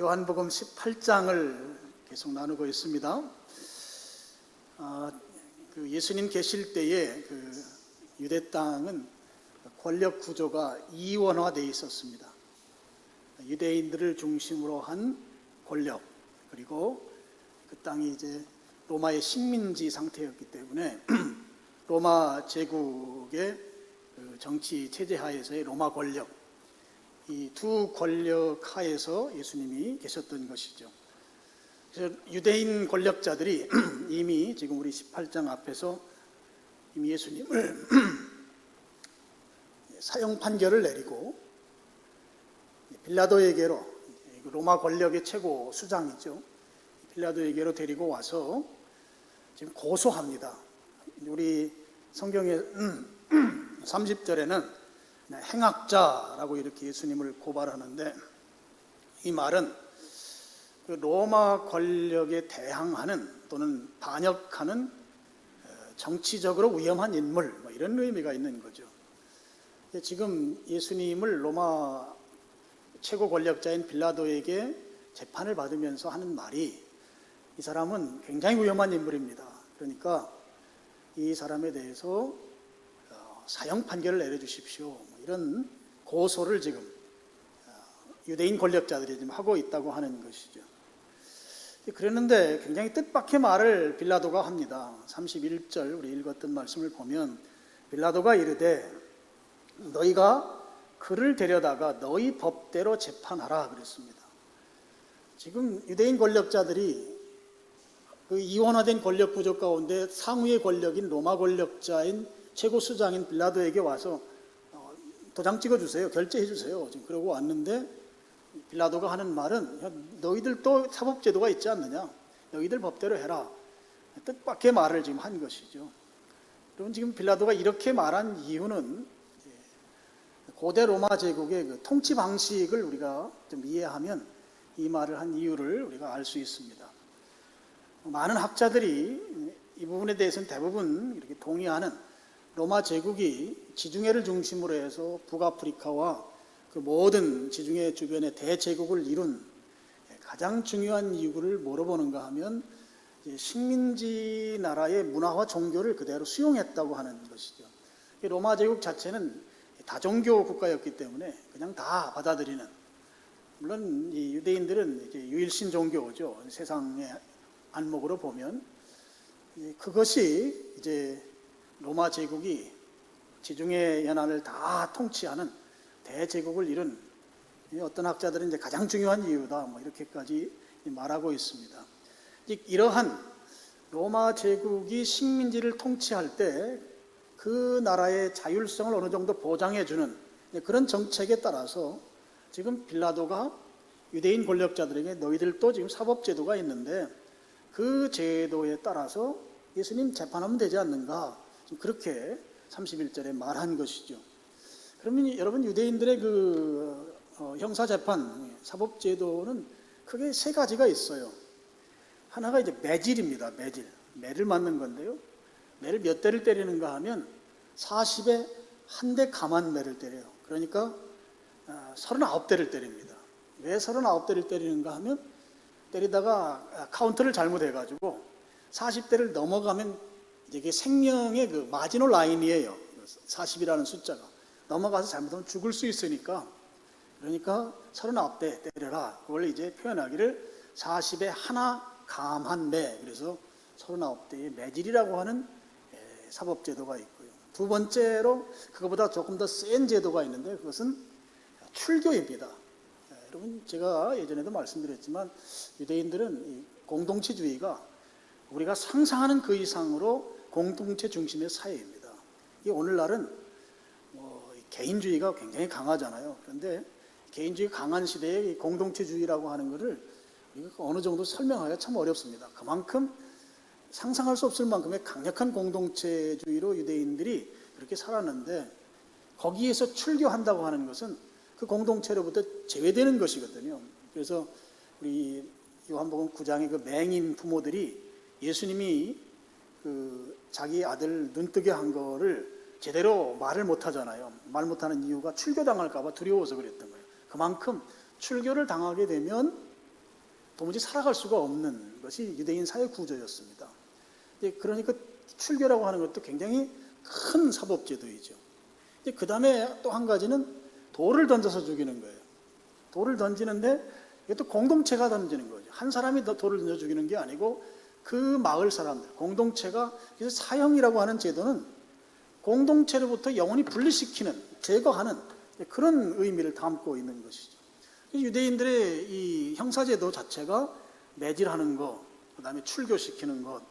요한복음 18장을 계속 나누고 있습니다. 예수님 계실 때에 유대 땅은 권력 구조가 이원화되어 있었습니다. 유대인들을 중심으로 한 권력, 그리고 그 땅이 이제 로마의 식민지 상태였기 때문에 로마 제국의 정치 체제 하에서의 로마 권력, 이 두 권력 하에서 예수님이 계셨던 것이죠. 그래서 유대인 권력자들이 이미 지금 우리 18장 앞에서 이미 예수님을 사형 판결을 내리고 빌라도에게로, 로마 권력의 최고 수장이죠, 빌라도에게로 데리고 와서 지금 고소합니다. 우리 성경의 30절에는 행악자라고 이렇게 예수님을 고발하는데, 이 말은 로마 권력에 대항하는 또는 반역하는 정치적으로 위험한 인물, 이런 의미가 있는 거죠. 지금 예수님을 로마 최고 권력자인 빌라도에게 재판을 받으면서 하는 말이, 이 사람은 굉장히 위험한 인물입니다. 그러니까 이 사람에 대해서 사형 판결을 내려주십시오, 이런 고소를 지금 유대인 권력자들이 지금 하고 있다고 하는 것이죠. 그랬는데 굉장히 뜻밖의 말을 빌라도가 합니다. 31절 우리 읽었던 말씀을 보면 빌라도가 이르되 너희가 그를 데려다가 너희 법대로 재판하라 그랬습니다. 지금 유대인 권력자들이 그 이원화된 권력 구조 가운데 상위의 권력인 로마 권력자인 최고 수장인 빌라도에게 와서 도장 찍어주세요, 결제해주세요, 지금 그러고 왔는데, 빌라도가 하는 말은 너희들 또 사법제도가 있지 않느냐, 너희들 법대로 해라, 뜻밖의 말을 지금 한 것이죠. 여러분, 지금 빌라도가 이렇게 말한 이유는 고대 로마 제국의 그 통치 방식을 우리가 좀 이해하면 이 말을 한 이유를 우리가 알 수 있습니다. 많은 학자들이 이 부분에 대해서는 대부분 이렇게 동의하는, 로마 제국이 지중해를 중심으로 해서 북아프리카와 그 모든 지중해 주변의 대제국을 이룬 가장 중요한 이유를 뭐로 보는가 하면, 식민지 나라의 문화와 종교를 그대로 수용했다고 하는 것이죠. 로마 제국 자체는 다종교 국가였기 때문에 그냥 다 받아들이는, 물론 이 유대인들은 이제 유일신 종교죠, 세상의 안목으로 보면. 그것이 이제 로마 제국이 지중해 연안을 다 통치하는 대제국을 이룬, 어떤 학자들은 이제 가장 중요한 이유다, 이렇게까지 말하고 있습니다. 이러한 로마 제국이 식민지를 통치할 때 그 나라의 자율성을 어느 정도 보장해주는 그런 정책에 따라서 지금 빌라도가 유대인 권력자들에게 너희들도 지금 사법제도가 있는데 그 제도에 따라서 예수님 재판하면 되지 않는가, 그렇게 31절에 말한 것이죠. 그러면 여러분, 유대인들의 그 형사재판 사법제도는 크게 세 가지가 있어요. 하나가 이제 매질입니다. 매를 맞는 건데요, 매를 몇 대를 때리는가 하면 40에 한 대 감한 매를 때려요. 그러니까 39대를 때립니다. 왜 39대를 때리는가 하면, 때리다가 카운트를 잘못해가지고 40대를 넘어가면 이게 생명의 그 마지노 라인이에요. 40이라는 숫자가 넘어가서 잘못하면 죽을 수 있으니까, 그러니까 39대 때려라, 그걸 이제 표현하기를 40에 하나 감한 매, 그래서 39대의 매질이라고 하는 사법제도가 있고요. 두 번째로 그거보다 조금 더 센 제도가 있는데, 그것은 출교입니다. 여러분, 제가 예전에도 말씀드렸지만 유대인들은 이 공동체주의가 우리가 상상하는 그 이상으로 공동체 중심의 사회입니다. 이 오늘날은 개인주의가 굉장히 강하잖아요. 그런데 개인주의 강한 시대에 이 공동체주의라고 하는 것을 우리가 어느 정도 설명하기가 참 어렵습니다. 그만큼 상상할 수 없을 만큼의 강력한 공동체주의로 유대인들이 그렇게 살았는데, 거기에서 출교한다고 하는 것은 그 공동체로부터 제외되는 것이거든요. 그래서 우리 요한복음 9장의 그 맹인 부모들이 예수님이 그 자기 아들 눈뜨게 한 거를 제대로 말을 못 하잖아요. 말 못하는 이유가 출교당할까 봐 두려워서 그랬던 거예요. 그만큼 출교를 당하게 되면 도무지 살아갈 수가 없는 것이 유대인 사회 구조였습니다. 그러니까 출교라고 하는 것도 굉장히 큰 사법제도이죠. 그 다음에 또 한 가지는 돌을 던져서 죽이는 거예요. 돌을 던지는데 이것도 공동체가 던지는 거죠. 한 사람이 돌을 던져 죽이는 게 아니고 그 마을 사람들, 공동체가. 그래서 사형이라고 하는 제도는 공동체로부터 영원히 분리시키는, 제거하는 그런 의미를 담고 있는 것이죠. 유대인들의 이 형사제도 자체가 매질하는 것, 그 다음에 출교시키는 것,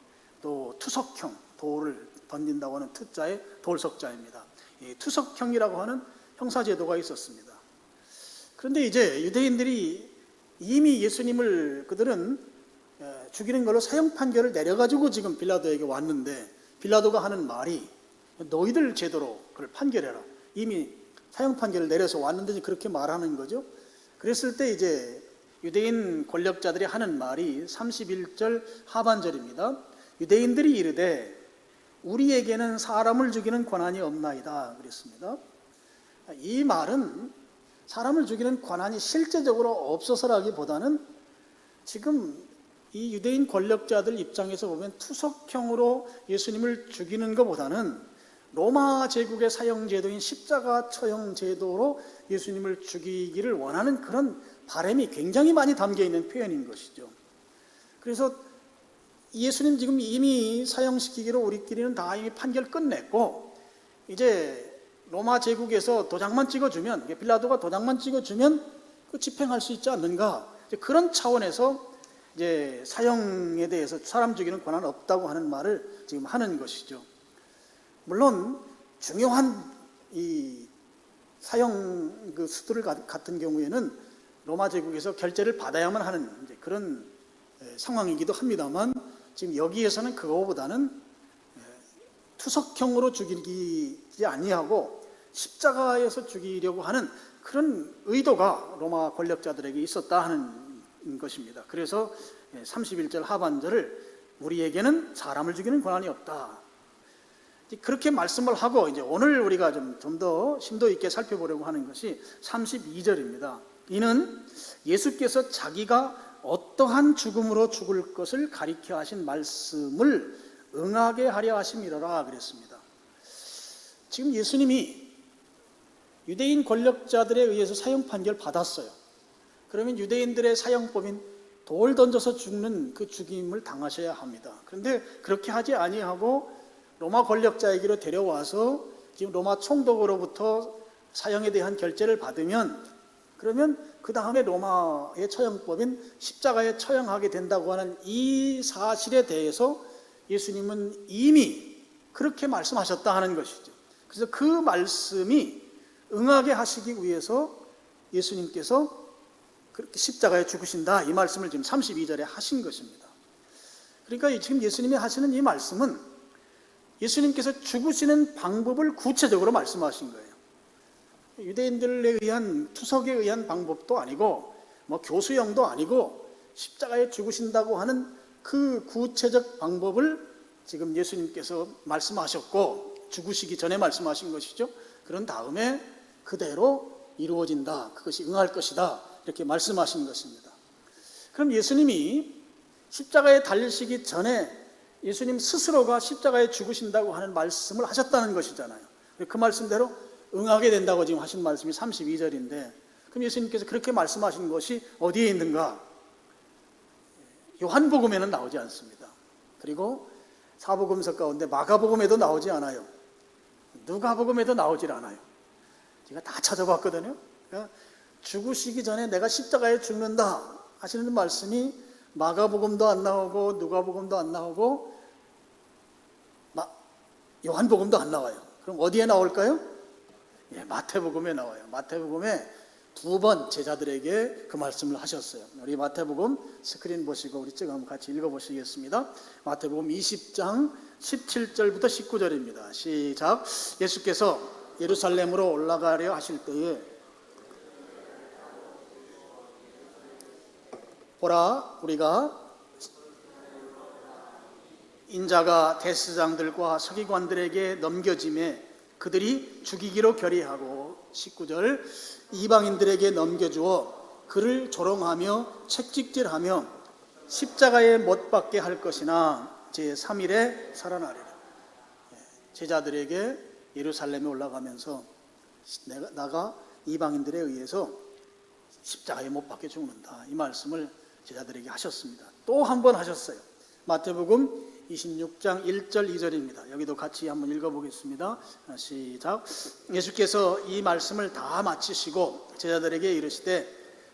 또 투석형, 돌을 던진다고 하는 투자의 돌석자입니다. 이 투석형이라고 하는 형사제도가 있었습니다. 그런데 이제 유대인들이 이미 예수님을 그들은 죽이는 걸로 사형 판결을 내려가지고 지금 빌라도에게 왔는데, 빌라도가 하는 말이 너희들 제도로 그걸 판결해라. 이미 사형 판결을 내려서 왔는데 그렇게 말하는 거죠. 그랬을 때 이제 유대인 권력자들이 하는 말이 31절 하반절입니다. 유대인들이 이르되 우리에게는 사람을 죽이는 권한이 없나이다 그랬습니다. 이 말은 사람을 죽이는 권한이 실제적으로 없어서라기보다는 지금 이 유대인 권력자들 입장에서 보면 투석형으로 예수님을 죽이는 것보다는 로마 제국의 사형제도인 십자가 처형 제도로 예수님을 죽이기를 원하는 그런 바람이 굉장히 많이 담겨있는 표현인 것이죠. 그래서 예수님 지금 이미 사형시키기로 우리끼리는 다 이미 판결 끝냈고, 이제 로마 제국에서 도장만 찍어주면, 빌라도가 도장만 찍어주면 그 집행할 수 있지 않는가, 그런 차원에서 이제 사형에 대해서 사람 죽이는 권한은 없다고 하는 말을 지금 하는 것이죠. 물론 중요한 이 사형 그 수두를 같은 경우에는 로마 제국에서 결재를 받아야만 하는 이제 그런 상황이기도 합니다만, 지금 여기에서는 그거보다는 투석형으로 죽이지 아니하고 십자가에서 죽이려고 하는 그런 의도가 로마 권력자들에게 있었다 하는 것입니다. 그래서 31절 하반절을 우리에게는 사람을 죽이는 권한이 없다, 그렇게 말씀을 하고, 이제 오늘 우리가 좀 더 심도 있게 살펴보려고 하는 것이 32절입니다. 이는 예수께서 자기가 어떠한 죽음으로 죽을 것을 가리켜 하신 말씀을 응하게 하려 하심이로라 그랬습니다. 지금 예수님이 유대인 권력자들에 의해서 사형 판결 받았어요. 그러면 유대인들의 사형법인 돌 던져서 죽는 그 죽임을 당하셔야 합니다. 그런데 그렇게 하지 아니하고 로마 권력자에게로 데려와서 지금 로마 총독으로부터 사형에 대한 결재를 받으면, 그러면 그 다음에 로마의 처형법인 십자가에 처형하게 된다고 하는 이 사실에 대해서 예수님은 이미 그렇게 말씀하셨다 하는 것이죠. 그래서 그 말씀이 응하게 하시기 위해서 예수님께서 그렇게 십자가에 죽으신다, 이 말씀을 지금 32절에 하신 것입니다. 그러니까 지금 예수님이 하시는 이 말씀은 예수님께서 죽으시는 방법을 구체적으로 말씀하신 거예요. 유대인들에 의한 투석에 의한 방법도 아니고 뭐 교수형도 아니고 십자가에 죽으신다고 하는 그 구체적 방법을 지금 예수님께서 말씀하셨고, 죽으시기 전에 말씀하신 것이죠. 그런 다음에 그대로 이루어진다, 그것이 응할 것이다, 이렇게 말씀하신 것입니다. 그럼 예수님이 십자가에 달리시기 전에 예수님 스스로가 십자가에 죽으신다고 하는 말씀을 하셨다는 것이잖아요. 그 말씀대로 응하게 된다고 지금 하신 말씀이 32절인데, 그럼 예수님께서 그렇게 말씀하신 것이 어디에 있는가? 요한복음에는 나오지 않습니다. 그리고 사복음서 가운데 마가복음에도 나오지 않아요. 누가복음에도 나오질 않아요. 제가 다 찾아봤거든요. 그러니까 죽으시기 전에 내가 십자가에 죽는다 하시는 말씀이 마가복음도 안 나오고 누가복음도 안 나오고 요한복음도 안 나와요. 그럼 어디에 나올까요? 마태복음에 나와요. 마태복음에 2번 제자들에게 그 말씀을 하셨어요. 우리 마태복음 스크린 보시고 우리 찍어 한번 같이 읽어보시겠습니다. 마태복음 20장 17절부터 19절입니다. 시작. 예수께서 예루살렘으로 올라가려 하실 때에 보라, 우리가 인자가 대제사장들과 서기관들에게 넘겨짐에 그들이 죽이기로 결의하고, 19절, 이방인들에게 넘겨주어 그를 조롱하며 책찍질하며 십자가에 못 박게 할 것이나 제3일에 살아나리라. 제자들에게 예루살렘에 올라가면서 나가 이방인들에 의해서 십자가에 못 박혀 죽는다, 이 말씀을 제자들에게 하셨습니다. 또 한 번 하셨어요. 마태복음 26장 1절 2절입니다. 여기도 같이 한번 읽어보겠습니다. 시작. 예수께서 이 말씀을 다 마치시고 제자들에게 이르시되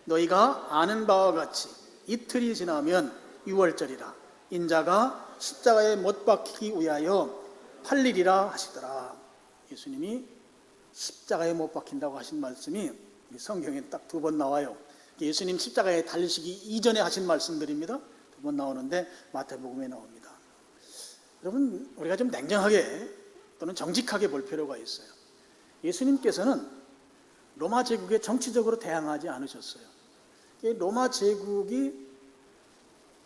너희가 아는 바와 같이 이틀이 지나면 유월절이라 인자가 십자가에 못 박히기 위하여 팔리리라 하시더라. 예수님이 십자가에 못 박힌다고 하신 말씀이 성경에 딱 2번 나와요. 예수님 십자가에 달리시기 이전에 하신 말씀들입니다. 2번 나오는데 마태복음에 나옵니다. 여러분, 우리가 좀 냉정하게 또는 정직하게 볼 필요가 있어요. 예수님께서는 로마 제국에 정치적으로 대항하지 않으셨어요. 로마 제국이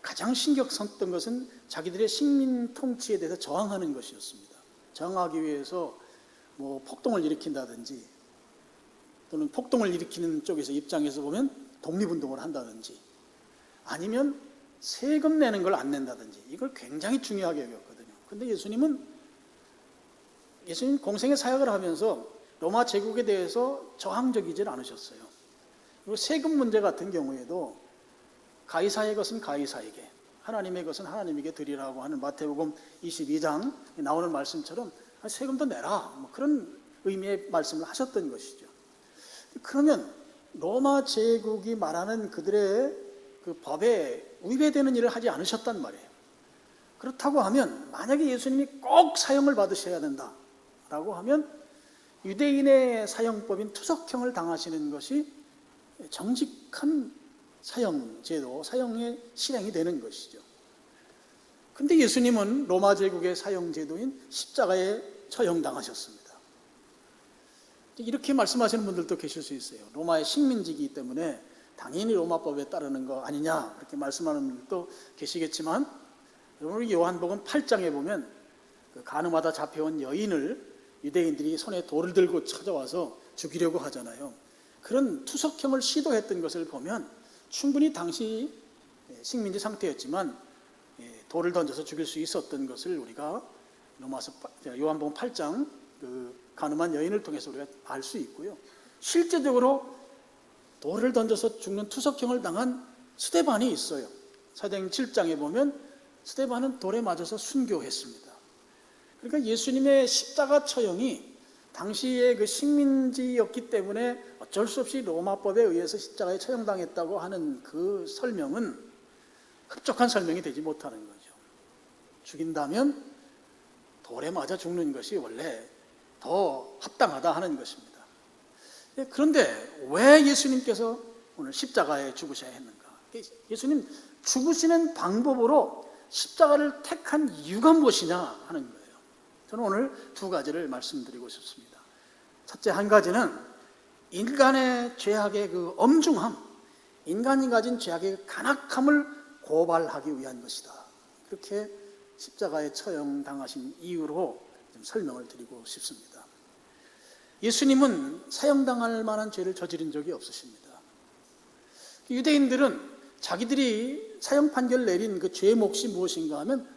가장 신경 썼던 것은 자기들의 식민 통치에 대해서 저항하는 것이었습니다. 저항하기 위해서 뭐 폭동을 일으킨다든지 또는 폭동을 일으키는 쪽에서 입장에서 보면 독립운동을 한다든지 아니면 세금 내는 걸 안 낸다든지 이걸 굉장히 중요하게 여겼거든요. 그런데 예수님 공생의 사역을 하면서 로마 제국에 대해서 저항적이질 않으셨어요. 그리고 세금 문제 같은 경우에도 가이사의 것은 가이사에게, 하나님의 것은 하나님에게 드리라고 하는 마태복음 22장 나오는 말씀처럼 세금도 내라, 뭐 그런 의미의 말씀을 하셨던 것이죠. 그러면 로마 제국이 말하는 그들의 그 법에 위배되는 일을 하지 않으셨단 말이에요. 그렇다고 하면 만약에 예수님이 꼭 사형을 받으셔야 된다라고 하면 유대인의 사형법인 투석형을 당하시는 것이 정직한 사형제도, 사형의 실행이 되는 것이죠. 근데 예수님은 로마 제국의 사형제도인 십자가에 처형당하셨습니다. 이렇게 말씀하시는 분들도 계실 수 있어요. 로마의 식민지이기 때문에 당연히 로마법에 따르는 거 아니냐, 그렇게 말씀하는 분들도 계시겠지만, 여러분 요한복음 8장에 보면 그 가늠하다 잡혀온 여인을 유대인들이 손에 돌을 들고 찾아와서 죽이려고 하잖아요. 그런 투석형을 시도했던 것을 보면 충분히 당시 식민지 상태였지만 돌을 던져서 죽일 수 있었던 것을 우리가 요한복음 8장 그 가늠한 여인을 통해서 우리가 알 수 있고요. 실제적으로 돌을 던져서 죽는 투석형을 당한 스데반이 있어요. 사도행전 7장에 보면 스데반은 돌에 맞아서 순교했습니다. 그러니까 예수님의 십자가 처형이 당시의 그 식민지였기 때문에 어쩔 수 없이 로마법에 의해서 십자가에 처형당했다고 하는 그 설명은 흡족한 설명이 되지 못하는 거죠. 죽인다면 돌에 맞아 죽는 것이 원래 더 합당하다 하는 것입니다. 그런데 왜 예수님께서 오늘 십자가에 죽으셔야 했는가? 예수님 죽으시는 방법으로 십자가를 택한 이유가 무엇이냐 하는 거예요. 저는 오늘 2가지를 말씀드리고 싶습니다. 첫째, 한 가지는 인간의 죄악의 그 엄중함, 인간이 가진 죄악의 간악함을 고발하기 위한 것이다. 그렇게 십자가에 처형당하신 이유로 좀 설명을 드리고 싶습니다. 예수님은 사형당할 만한 죄를 저지른 적이 없으십니다. 유대인들은 자기들이 사형 판결을 내린 그 죄의 몫이 무엇인가 하면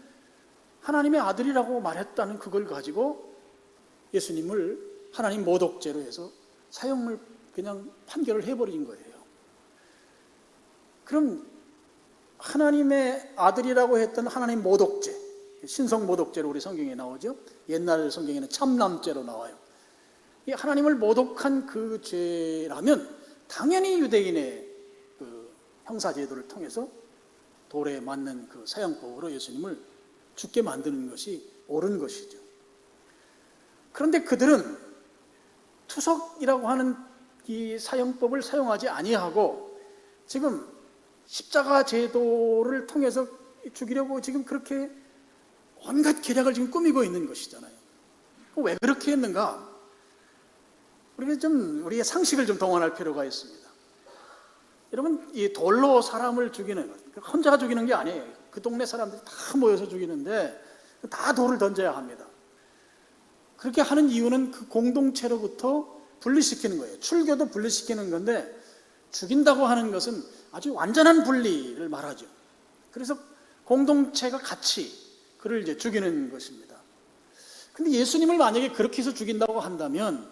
하나님의 아들이라고 말했다는 그걸 가지고 예수님을 하나님 모독죄로 해서 사형을 그냥 판결을 해버린 거예요. 그럼 하나님의 아들이라고 했던 하나님 모독죄, 신성 모독죄로 우리 성경에 나오죠. 옛날 성경에는 참남죄로 나와요. 이 하나님을 모독한 그 죄라면 당연히 유대인의 그 형사제도를 통해서 돌에 맞는 그 사형법으로 예수님을 죽게 만드는 것이 옳은 것이죠. 그런데 그들은 투석이라고 하는 이 사형법을 사용하지 아니하고 지금 십자가 제도를 통해서 죽이려고 지금 그렇게 온갖 계략을 지금 꾸미고 있는 것이잖아요. 왜 그렇게 했는가? 우리의 상식을 좀 동원할 필요가 있습니다. 여러분, 이 돌로 사람을 죽이는, 혼자 죽이는 게 아니에요. 그 동네 사람들이 다 모여서 죽이는데 다 돌을 던져야 합니다. 그렇게 하는 이유는 그 공동체로부터 분리시키는 거예요. 출교도 분리시키는 건데 죽인다고 하는 것은 아주 완전한 분리를 말하죠. 그래서 공동체가 같이 그를 이제 죽이는 것입니다. 근데 예수님을 만약에 그렇게 해서 죽인다고 한다면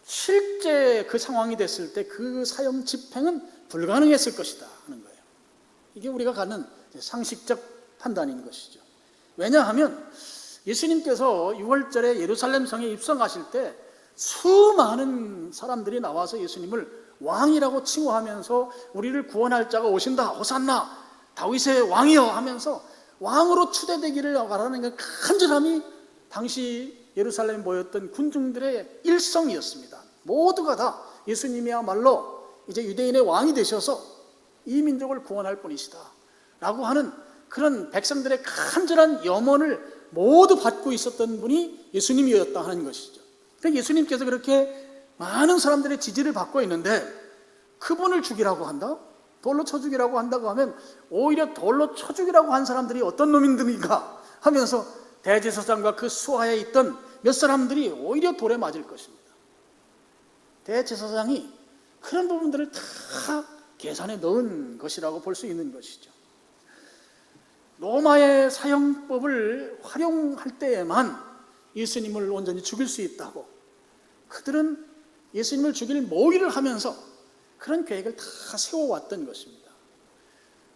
실제 그 상황이 됐을 때 그 사형 집행은 불가능했을 것이다 하는 거예요. 이게 우리가 갖는 상식적 판단인 것이죠. 왜냐하면 예수님께서 6월절에 예루살렘 성에 입성하실 때 수많은 사람들이 나와서 예수님을 왕이라고 칭호하면서 우리를 구원할 자가 오신다, 호산나, 다윗의 왕이여 하면서 왕으로 추대되기를 바라는 그 간절함이 당시 예루살렘에 모였던 군중들의 일성이었습니다. 모두가 다 예수님이야말로 이제 유대인의 왕이 되셔서 이 민족을 구원할 분이시다 라고 하는 그런 백성들의 간절한 염원을 모두 받고 있었던 분이 예수님이었다 하는 것이죠. 그러니까 예수님께서 그렇게 많은 사람들의 지지를 받고 있는데 그분을 죽이라고 한다? 돌로 쳐 죽이라고 한다고 하면 오히려 돌로 쳐 죽이라고 한 사람들이 어떤 놈인가 하면서 대제사장과 그 수하에 있던 몇 사람들이 오히려 돌에 맞을 것입니다. 대제사장이 그런 부분들을 다 계산에 넣은 것이라고 볼 수 있는 것이죠. 로마의 사형법을 활용할 때에만 예수님을 온전히 죽일 수 있다고 그들은 예수님을 죽일 모의를 하면서 그런 계획을 다 세워왔던 것입니다.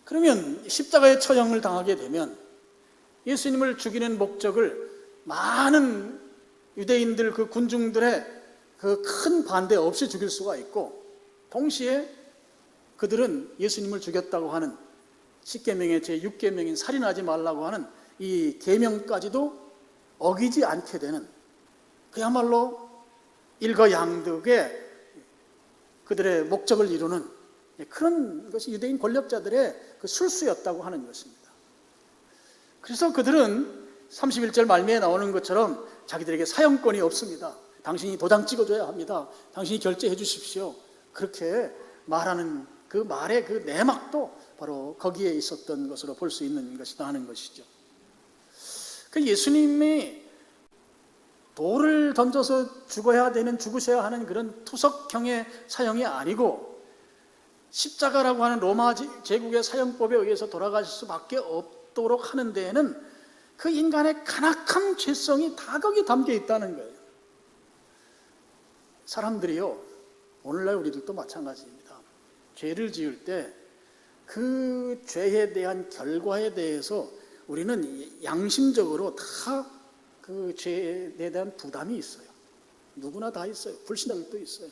그러면 십자가의 처형을 당하게 되면 예수님을 죽이는 목적을 많은 유대인들 그 군중들의 그 큰 반대 없이 죽일 수가 있고 동시에 그들은 예수님을 죽였다고 하는 십계명의 제6계명인 살인하지 말라고 하는 이 계명까지도 어기지 않게 되는 그야말로 일거양득의 그들의 목적을 이루는 그런 것이 유대인 권력자들의 그 술수였다고 하는 것입니다. 그래서 그들은 31절 말미에 나오는 것처럼 자기들에게 사형권이 없습니다. 당신이 도장 찍어줘야 합니다. 당신이 결제해 주십시오. 그렇게 말하는 그 말의 그 내막도 바로 거기에 있었던 것으로 볼 수 있는 것이다 하는 것이죠. 그 예수님이 돌을 던져서 죽으셔야 하는 그런 투석형의 사형이 아니고 십자가라고 하는 로마 제국의 사형법에 의해서 돌아가실 수밖에 없도록 하는 데에는 그 인간의 간악한 죄성이 다 거기 담겨 있다는 거예요. 사람들이요, 오늘날 우리들도 마찬가지입니다. 죄를 지을 때 그 죄에 대한 결과에 대해서 우리는 양심적으로 다 그 죄에 대한 부담이 있어요. 누구나 다 있어요. 불신자들도 있어요.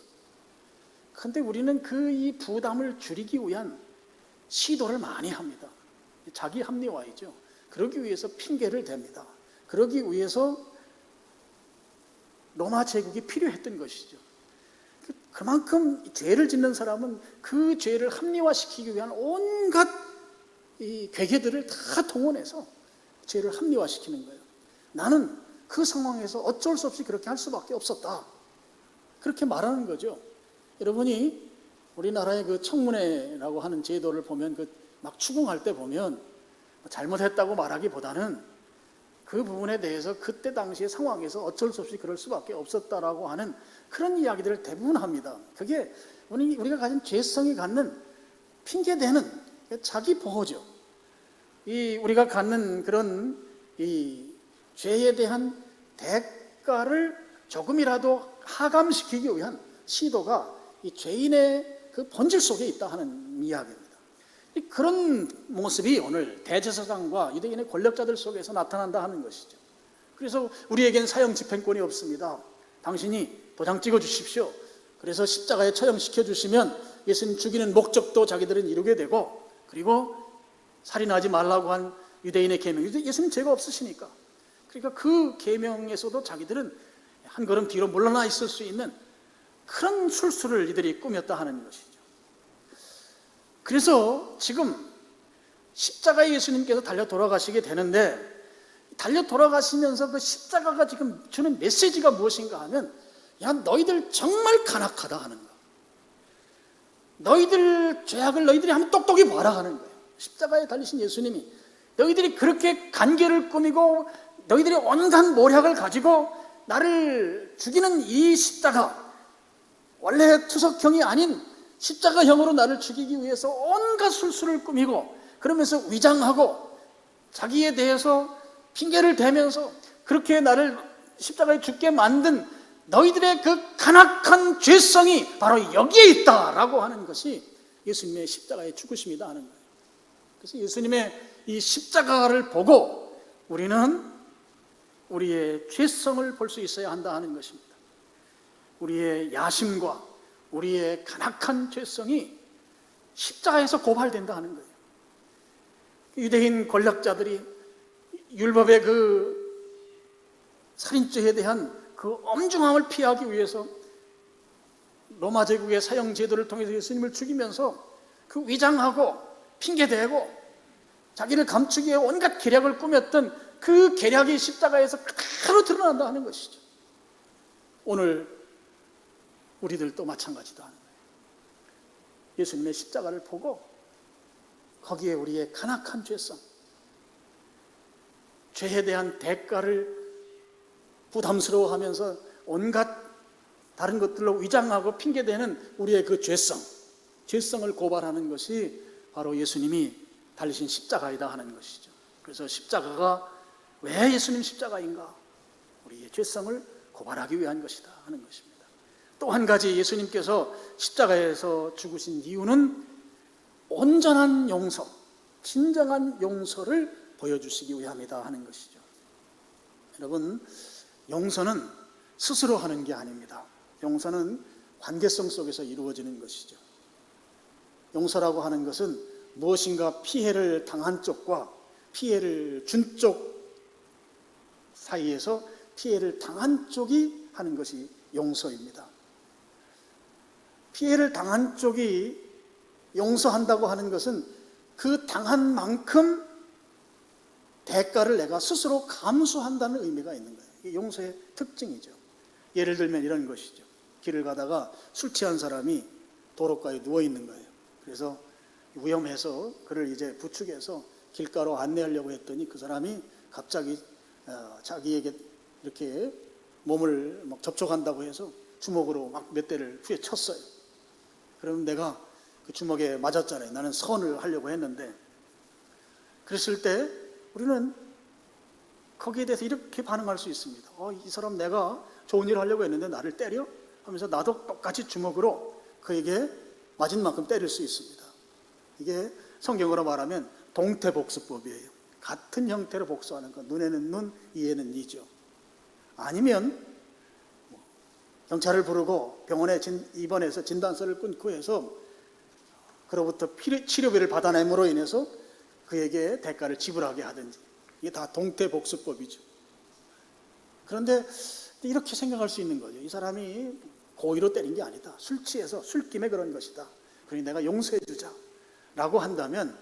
그런데 우리는 그 이 부담을 줄이기 위한 시도를 많이 합니다. 자기 합리화이죠. 그러기 위해서 핑계를 댑니다. 그러기 위해서 로마 제국이 필요했던 것이죠. 그만큼 죄를 짓는 사람은 그 죄를 합리화시키기 위한 온갖 이 괴계들을 다 동원해서 죄를 합리화시키는 거예요. 나는 그 상황에서 어쩔 수 없이 그렇게 할 수밖에 없었다. 그렇게 말하는 거죠. 여러분이 우리나라의 그 청문회라고 하는 제도를 보면 그 막 추궁할 때 보면 잘못했다고 말하기보다는 그 부분에 대해서 그때 당시의 상황에서 어쩔 수 없이 그럴 수밖에 없었다라고 하는 그런 이야기들을 대부분 합니다. 그게 우리가 가진 죄성이 갖는 핑계대는 자기 보호죠. 우리가 갖는 그런 이 죄에 대한 대가를 조금이라도 하감시키기 위한 시도가 이 죄인의 그 본질 속에 있다 하는 이야기입니다. 그런 모습이 오늘 대제사장과 유대인의 권력자들 속에서 나타난다 하는 것이죠. 그래서 우리에겐 사형 집행권이 없습니다. 당신이 도장 찍어 주십시오. 그래서 십자가에 처형시켜 주시면 예수님 죽이는 목적도 자기들은 이루게 되고, 그리고 살인하지 말라고 한 유대인의 계명, 예수님 죄가 없으시니까, 그러니까 그 계명에서도 자기들은 한 걸음 뒤로 물러나 있을 수 있는 그런 술수를 이들이 꾸몄다 하는 것이죠. 그래서 지금 십자가에 예수님께서 달려 돌아가시게 되는데, 달려 돌아가시면서 그 십자가가 지금 주는 메시지가 무엇인가 하면, 야, 너희들 정말 간악하다 하는 거. 너희들 죄악을 너희들이 한번 똑똑히 봐라 하는 거예요. 십자가에 달리신 예수님이 너희들이 그렇게 간계를 꾸미고 너희들이 온갖 모략을 가지고 나를 죽이는 이 십자가, 원래 투석형이 아닌 십자가형으로 나를 죽이기 위해서 온갖 술수를 꾸미고 그러면서 위장하고 자기에 대해서 핑계를 대면서 그렇게 나를 십자가에 죽게 만든 너희들의 그 간악한 죄성이 바로 여기에 있다라고 하는 것이 예수님의 십자가의 죽으심이다 하는 거예요. 그래서 예수님의 이 십자가를 보고 우리는 우리의 죄성을 볼 수 있어야 한다 하는 것입니다. 우리의 야심과 우리의 간악한 죄성이 십자가에서 고발된다 하는 거예요. 유대인 권력자들이 율법의 그 살인죄에 대한 그 엄중함을 피하기 위해서 로마 제국의 사형 제도를 통해서 예수님을 죽이면서 그 위장하고 핑계대고 자기를 감추기 위해 온갖 계략을 꾸몄던 그 계략이 십자가에서 그대로 드러난다 하는 것이죠. 오늘 우리들도 마찬가지다 하는 거예요. 예수님의 십자가를 보고 거기에 우리의 간악한 죄성, 죄에 대한 대가를 부담스러워하면서 온갖 다른 것들로 위장하고 핑계대는 우리의 그 죄성을 고발하는 것이 바로 예수님이 달리신 십자가이다 하는 것이죠. 그래서 십자가가 왜 예수님 십자가인가? 우리의 죄성을 고발하기 위한 것이다 하는 것입니다. 또 한 가지 예수님께서 십자가에서 죽으신 이유는 온전한 용서, 진정한 용서를 보여주시기 위함이다 하는 것이죠. 여러분, 용서는 스스로 하는 게 아닙니다. 용서는 관계성 속에서 이루어지는 것이죠. 용서라고 하는 것은 무엇인가 피해를 당한 쪽과 피해를 준 쪽 사이에서 피해를 당한 쪽이 하는 것이 용서입니다. 피해를 당한 쪽이 용서한다고 하는 것은 그 당한 만큼 대가를 내가 스스로 감수한다는 의미가 있는 거예요. 이게 용서의 특징이죠. 예를 들면 이런 것이죠. 길을 가다가 술 취한 사람이 도로가에 누워 있는 거예요. 그래서 위험해서 그를 이제 부축해서 길가로 안내하려고 했더니 그 사람이 갑자기 자기에게 이렇게 몸을 막 접촉한다고 해서 주먹으로 막 몇 대를 후에 쳤어요. 그럼 내가 그 주먹에 맞았잖아요. 나는 선을 하려고 했는데, 그랬을 때 우리는 거기에 대해서 이렇게 반응할 수 있습니다. 이 사람 내가 좋은 일을 하려고 했는데 나를 때려? 하면서 나도 똑같이 주먹으로 그에게 맞은 만큼 때릴 수 있습니다. 이게 성경으로 말하면 동태복수법이에요. 같은 형태로 복수하는 것. 눈에는 눈, 이에는 이죠. 아니면 경찰을 부르고 병원에 입원해서 진단서를 끊고 해서 그로부터 치료비를 받아냄으로 인해서 그에게 대가를 지불하게 하든지, 이게 다 동태복수법이죠. 그런데 이렇게 생각할 수 있는 거죠. 이 사람이 고의로 때린 게 아니다. 술 취해서 술김에 그런 것이다. 그러니 내가 용서해 주자 라고 한다면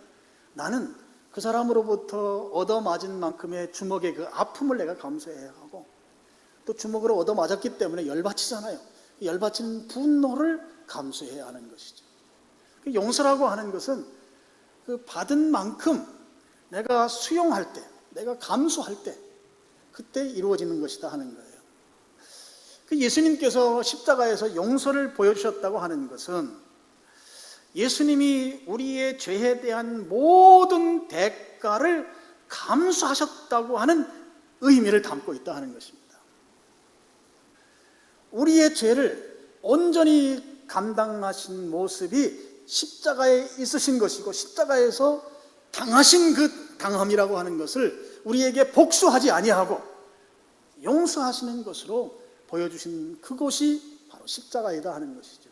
나는 그 사람으로부터 얻어맞은 만큼의 주먹의 그 아픔을 내가 감수해야 하고, 또 주먹으로 얻어맞았기 때문에 열받치잖아요. 열받치는 분노를 감수해야 하는 것이죠. 용서라고 하는 것은 그 받은 만큼 내가 수용할 때, 내가 감수할 때, 그때 이루어지는 것이다 하는 거예요. 예수님께서 십자가에서 용서를 보여주셨다고 하는 것은 예수님이 우리의 죄에 대한 모든 대가를 감수하셨다고 하는 의미를 담고 있다 하는 것입니다. 우리의 죄를 온전히 감당하신 모습이 십자가에 있으신 것이고, 십자가에서 당하신 그 당함이라고 하는 것을 우리에게 복수하지 아니하고 용서하시는 것으로 보여주신 그것이 바로 십자가이다 하는 것이죠.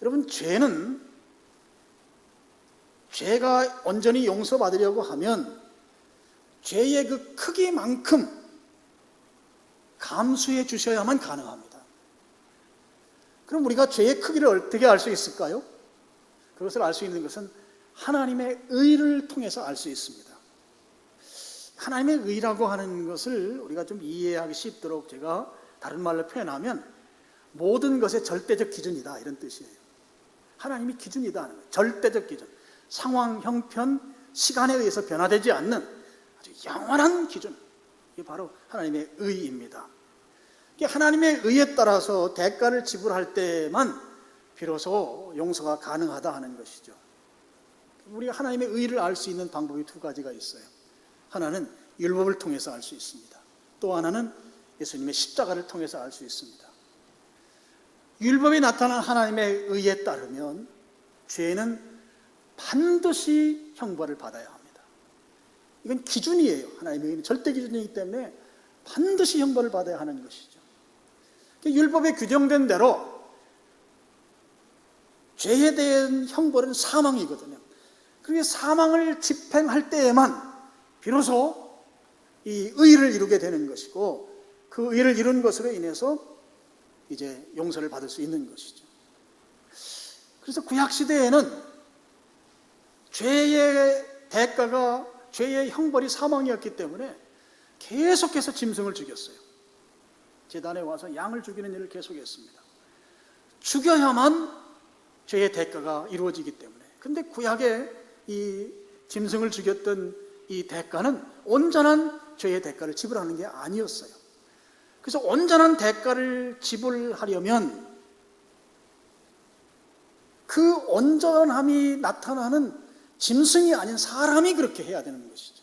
여러분, 죄가 온전히 용서받으려고 하면 죄의 그 크기만큼 감수해 주셔야만 가능합니다. 그럼 우리가 죄의 크기를 어떻게 알 수 있을까요? 그것을 알 수 있는 것은 하나님의 의를 통해서 알 수 있습니다. 하나님의 의라고 하는 것을 우리가 좀 이해하기 쉽도록 제가 다른 말로 표현하면 모든 것의 절대적 기준이다, 이런 뜻이에요. 하나님이 기준이다 하는 거예요. 절대적 기준. 상황, 형편, 시간에 의해서 변화되지 않는 아주 영원한 기준. 이게 바로 하나님의 의입니다. 하나님의 의에 따라서 대가를 지불할 때만 비로소 용서가 가능하다 하는 것이죠. 우리가 하나님의 의를 알 수 있는 방법이 두 가지가 있어요. 하나는 율법을 통해서 알 수 있습니다. 또 하나는 예수님의 십자가를 통해서 알 수 있습니다. 율법에 나타난 하나님의 의에 따르면 죄는 반드시 형벌을 받아야 합니다. 이건 기준이에요. 하나님의 의는 절대 기준이기 때문에 반드시 형벌을 받아야 하는 것이죠. 율법에 규정된 대로 죄에 대한 형벌은 사망이거든요. 그게 사망을 집행할 때에만 비로소 이 의를 이루게 되는 것이고, 그 의를 이룬 것으로 인해서 이제 용서를 받을 수 있는 것이죠. 그래서 구약 시대에는 죄의 대가가, 죄의 형벌이 사망이었기 때문에 계속해서 짐승을 죽였어요. 제단에 와서 양을 죽이는 일을 계속했습니다. 죽여야만 죄의 대가가 이루어지기 때문에. 근데 구약에 이 짐승을 죽였던 이 대가는 온전한 죄의 대가를 지불하는 게 아니었어요. 그래서 온전한 대가를 지불하려면 그 온전함이 나타나는 짐승이 아닌 사람이 그렇게 해야 되는 것이죠.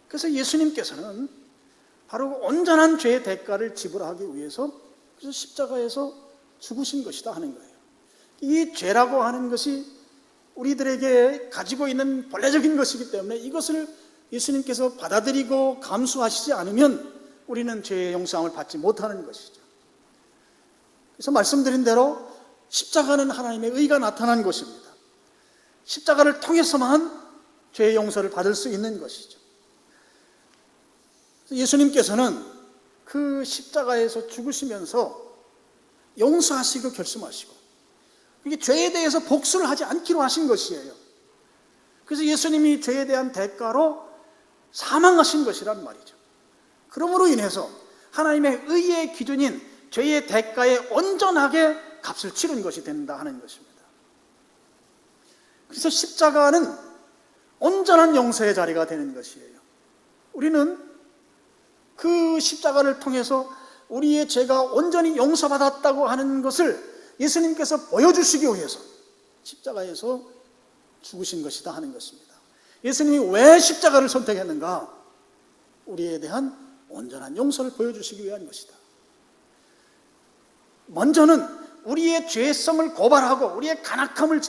그래서 예수님께서는 바로 온전한 죄의 대가를 지불하기 위해서 그래서 십자가에서 죽으신 것이다 하는 거예요. 이 죄라고 하는 것이 우리들에게 가지고 있는 본래적인 것이기 때문에 이것을 예수님께서 받아들이고 감수하시지 않으면 우리는 죄의 용서함을 받지 못하는 것이죠. 그래서 말씀드린 대로 십자가는 하나님의 의가 나타난 것입니다. 십자가를 통해서만 죄의 용서를 받을 수 있는 것이죠. 예수님께서는 그 십자가에서 죽으시면서 용서하시고 결심하시고 이게 죄에 대해서 복수를 하지 않기로 하신 것이에요. 그래서 예수님이 죄에 대한 대가로 사망하신 것이란 말이죠. 그러므로 인해서 하나님의 의의 기준인 죄의 대가에 온전하게 값을 치른 것이 된다 하는 것입니다. 그래서 십자가는 온전한 용서의 자리가 되는 것이에요. 우리는 그 십자가를 통해서 우리의 죄가 온전히 용서받았다고 하는 것을 예수님께서 보여주시기 위해서 십자가에서 죽으신 것이다 하는 것입니다. 예수님이 왜 십자가를 선택했는가? 우리에 대한 온전한 용서를 보여주시기 위한 것이다. 먼저는 우리의 죄성을 고발하고 우리의 간악함을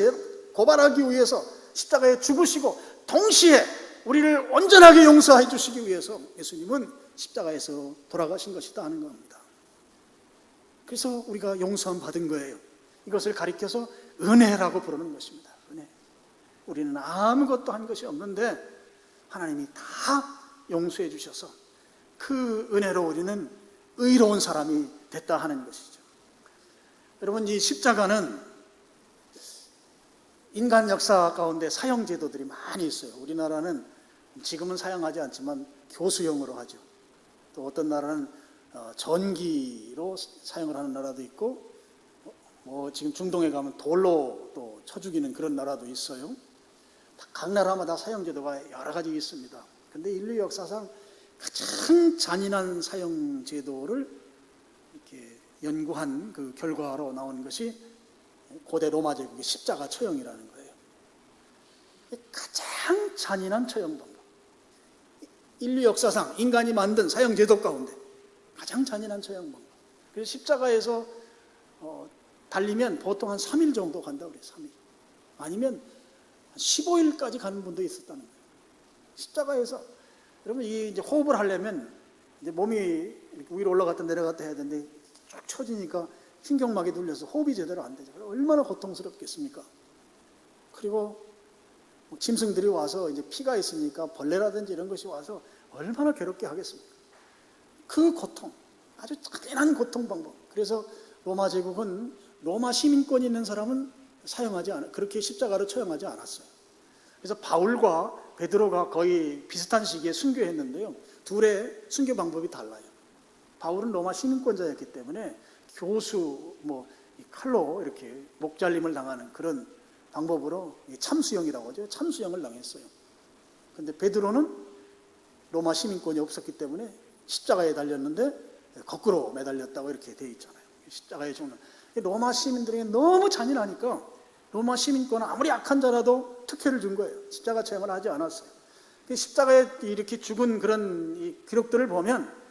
고발하기 위해서 십자가에 죽으시고 동시에 우리를 온전하게 용서해 주시기 위해서 예수님은 십자가에서 돌아가신 것이다 하는 겁니다. 그래서 우리가 용서함 받은 거예요. 이것을 가리켜서 은혜라고 부르는 것입니다. 은혜. 우리는 아무것도 한 것이 없는데 하나님이 다 용서해 주셔서 그 은혜로 우리는 의로운 사람이 됐다 하는 것이죠. 여러분, 이 십자가는 인간 역사 가운데 사형 제도들이 많이 있어요. 우리나라는 지금은 사용하지 않지만 교수형으로 하죠. 또 어떤 나라는 전기로 사용을 하는 나라도 있고, 지금 중동에 가면 돌로 또 쳐 죽이는 그런 나라도 있어요. 각 나라마다 사형 제도가 여러 가지 있습니다. 근데 인류 역사상 가장 잔인한 사형 제도를 이렇게 연구한 그 결과로 나온 것이 고대 로마 제국의 십자가 처형이라는 거예요. 가장 잔인한 처형 방법. 인류 역사상 인간이 만든 사형 제도 가운데 가장 잔인한 처형 방법. 그래서 십자가에서 달리면 보통 한 3일 정도 간다고 그래요. 3일. 아니면 15일까지 가는 분도 있었다는 거예요. 십자가에서 여러분 이제 호흡을 하려면 이제 몸이 이렇게 위로 올라갔다 내려갔다 해야 되는데 쭉 처지니까 신경막이 눌려서 호흡이 제대로 안 되죠. 얼마나 고통스럽겠습니까? 그리고 짐승들이 와서 이제 피가 있으니까 벌레라든지 이런 것이 와서 얼마나 괴롭게 하겠습니까? 그 고통, 아주 잔인한 고통 방법. 그래서 로마 제국은 로마 시민권이 있는 사람은 그렇게 십자가로 처형하지 않았어요. 그래서 바울과 베드로가 거의 비슷한 시기에 순교했는데요. 둘의 순교 방법이 달라요. 바울은 로마 시민권자였기 때문에 교수, 칼로 이렇게 목잘림을 당하는 그런 방법으로 참수형이라고 하죠. 참수형을 당했어요. 근데 베드로는 로마 시민권이 없었기 때문에 십자가에 달렸는데 거꾸로 매달렸다고 이렇게 되어 있잖아요. 십자가에 죽는. 로마 시민들에게 너무 잔인하니까 로마 시민권은 아무리 약한 자라도 특혜를 준 거예요. 십자가 처형을 하지 않았어요. 십자가에 이렇게 죽은 그런 이 기록들을 보면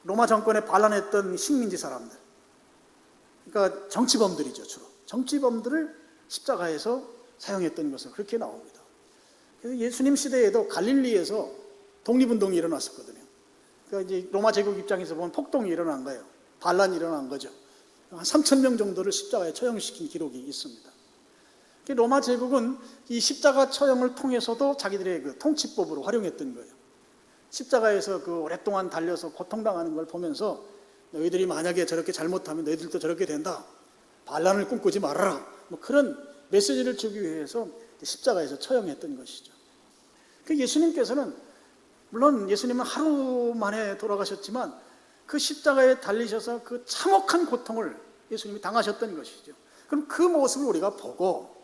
로마 정권에 반란했던 식민지 사람들, 그러니까 정치범들이죠. 주로 정치범들을 십자가에서 사용했던 것은 그렇게 나옵니다. 그래서 예수님 시대에도 갈릴리에서 독립운동이 일어났었거든요. 그러니까 이제 로마 제국 입장에서 보면 폭동이 일어난 거예요. 반란이 일어난 거죠. 한 3,000명 정도를 십자가에 처형시킨 기록이 있습니다. 로마 제국은 이 십자가 처형을 통해서도 자기들의 그 통치법으로 활용했던 거예요. 십자가에서 그 오랫동안 달려서 고통당하는 걸 보면서 너희들이 만약에 저렇게 잘못하면 너희들도 저렇게 된다. 반란을 꿈꾸지 말아라. 뭐 그런 메시지를 주기 위해서 십자가에서 처형했던 것이죠. 예수님께서는 물론 예수님은 하루 만에 돌아가셨지만 그 십자가에 달리셔서 그 참혹한 고통을 예수님이 당하셨던 것이죠. 그럼 그 모습을 우리가 보고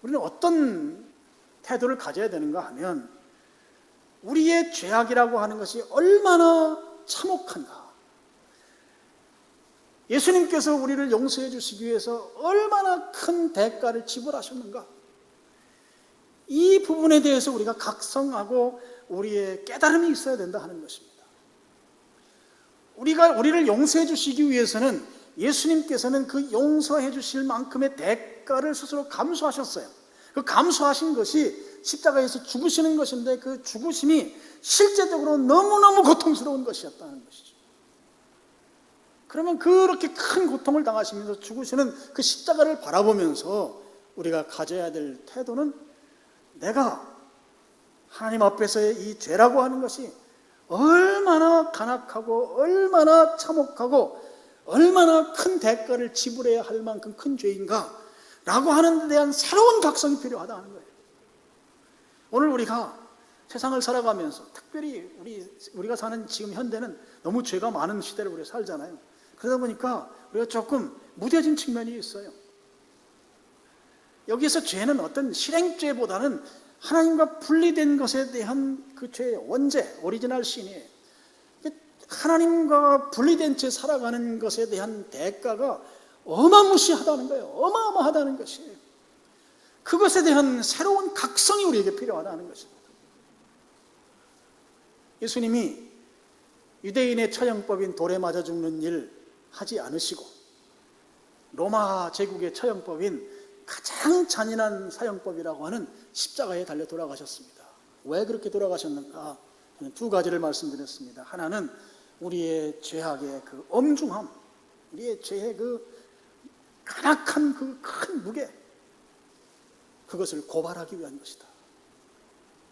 우리는 어떤 태도를 가져야 되는가 하면 우리의 죄악이라고 하는 것이 얼마나 참혹한가, 예수님께서 우리를 용서해 주시기 위해서 얼마나 큰 대가를 지불하셨는가, 이 부분에 대해서 우리가 각성하고 우리의 깨달음이 있어야 된다 하는 것입니다. 우리를 용서해 주시기 위해서는 예수님께서는 그 용서해 주실 만큼의 대가를 스스로 감수하셨어요. 그 감수하신 것이 십자가에서 죽으시는 것인데 그 죽으심이 실제적으로 너무너무 고통스러운 것이었다는 것이죠. 그러면 그렇게 큰 고통을 당하시면서 죽으시는 그 십자가를 바라보면서 우리가 가져야 될 태도는 내가 하나님 앞에서의 이 죄라고 하는 것이 얼마나 간악하고 얼마나 참혹하고 얼마나 큰 대가를 지불해야 할 만큼 큰 죄인가 라고 하는 데 대한 새로운 각성이 필요하다는 거예요. 오늘 우리가 세상을 살아가면서 특별히 우리가 사는 지금 현대는 너무 죄가 많은 시대를 우리가 살잖아요. 그러다 보니까 우리가 조금 무뎌진 측면이 있어요. 여기서 죄는 어떤 실행죄보다는 하나님과 분리된 것에 대한 그 죄의 원죄, 오리지널 신이에요. 하나님과 분리된 채 살아가는 것에 대한 대가가 어마무시하다는 거예요. 어마어마하다는 것이에요. 그것에 대한 새로운 각성이 우리에게 필요하다는 것입니다. 예수님이 유대인의 처형법인 돌에 맞아 죽는 일 하지 않으시고 로마 제국의 처형법인 가장 잔인한 사형법이라고 하는 십자가에 달려 돌아가셨습니다. 왜 그렇게 돌아가셨는가? 저는 두 가지를 말씀드렸습니다. 하나는 우리의 죄악의 그 엄중함, 우리의 죄의 그 간악한 그 큰 무게, 그것을 고발하기 위한 것이다.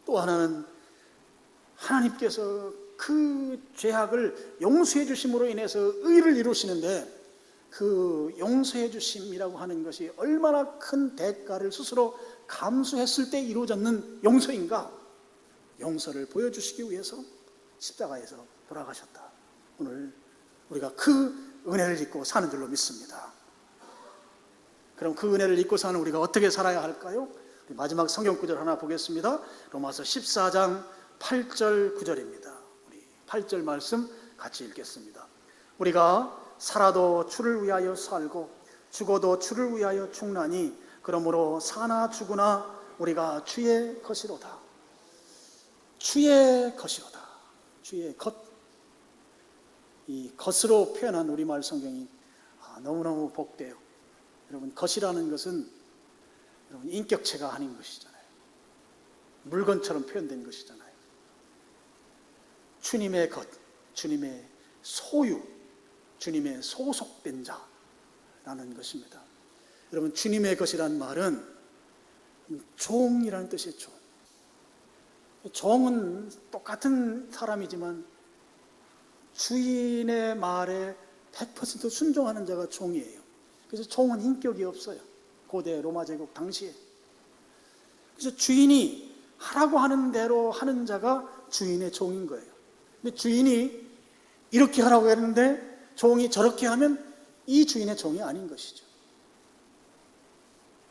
또 하나는 하나님께서 그 죄악을 용서해 주심으로 인해서 의를 이루시는데 그 용서해 주심이라고 하는 것이 얼마나 큰 대가를 스스로 감수했을 때 이루어졌는 용서인가, 용서를 보여주시기 위해서 십자가에서 돌아가셨다. 오늘 우리가 그 은혜를 잊고 사는 줄로 믿습니다. 그럼 그 은혜를 잊고 사는 우리가 어떻게 살아야 할까요? 우리 마지막 성경 구절 하나 보겠습니다. 로마서 14장 8절 9절입니다. 우리 8절 말씀 같이 읽겠습니다. 우리가 살아도 주를 위하여 살고 죽어도 주를 위하여 죽나니 그러므로 사나 죽으나 우리가 주의 것이로다. 주의 것이로다. 주의 것. 이 것으로 표현한 우리말 성경이 너무너무 복돼요. 여러분, 것이라는 것은 여러분 인격체가 아닌 것이잖아요. 물건처럼 표현된 것이잖아요. 주님의 것, 주님의 소유, 주님의 소속된 자라는 것입니다. 여러분, 주님의 것이란 말은 종이라는 뜻이에요. 종. 종은 똑같은 사람이지만 주인의 말에 100% 순종하는 자가 종이에요. 그래서 종은 인격이 없어요. 고대 로마 제국 당시에. 그래서 주인이 하라고 하는 대로 하는 자가 주인의 종인 거예요. 근데 주인이 이렇게 하라고 했는데 종이 저렇게 하면 이 주인의 종이 아닌 것이죠.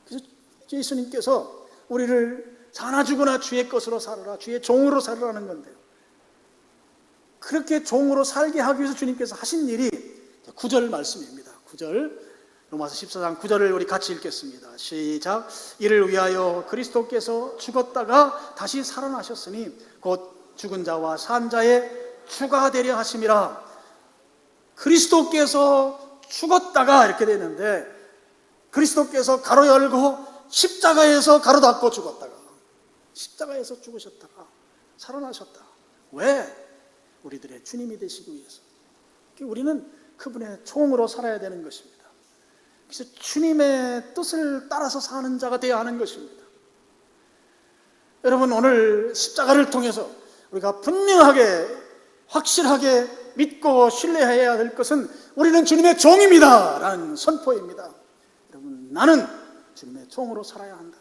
그래서 예수님께서 우리를 사나 죽으나 주의 것으로 살아라, 주의 종으로 살아라는 건데요. 그렇게 종으로 살게 하기 위해서 주님께서 하신 일이 9절 말씀입니다. 9절, 로마서 14장 9절을 우리 같이 읽겠습니다. 시작. 이를 위하여 그리스도께서 죽었다가 다시 살아나셨으니 곧 죽은 자와 산 자의 주가 되려 하심이라. 그리스도께서 죽었다가 이렇게 되는데, 그리스도께서 가로 열고 십자가에서 가로 닫고 죽었다가, 십자가에서 죽으셨다가 살아나셨다. 왜? 우리들의 주님이 되시기 위해서. 우리는 그분의 종으로 살아야 되는 것입니다. 그래서 주님의 뜻을 따라서 사는 자가 되어야 하는 것입니다. 여러분, 오늘 십자가를 통해서 우리가 분명하게 확실하게 믿고 신뢰해야 될 것은 우리는 주님의 종입니다 라는 선포입니다. 여러분, 나는 주님의 종으로 살아야 한다.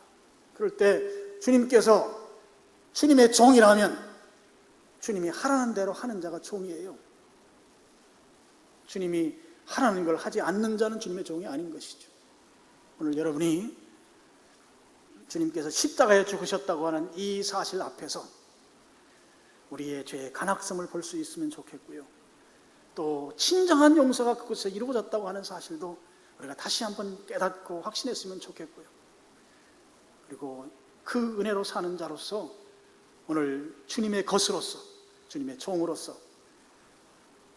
그럴 때 주님께서 주님의 종이라면 주님이 하라는 대로 하는 자가 종이에요. 주님이 하라는 걸 하지 않는 자는 주님의 종이 아닌 것이죠. 오늘 여러분이 주님께서 십자가에 죽으셨다고 하는 이 사실 앞에서 우리의 죄의 간악성을 볼 수 있으면 좋겠고요. 또 진정한 용서가 그곳에서 이루어졌다고 하는 사실도 우리가 다시 한번 깨닫고 확신했으면 좋겠고요. 그리고 그 은혜로 사는 자로서 오늘 주님의 것으로서, 주님의 종으로서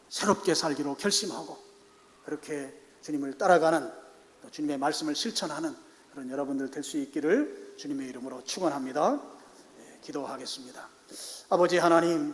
새롭게 살기로 결심하고 그렇게 주님을 따라가는, 또 주님의 말씀을 실천하는 그런 여러분들 될 수 있기를 주님의 이름으로 축원합니다. 기도하겠습니다. 아버지 하나님,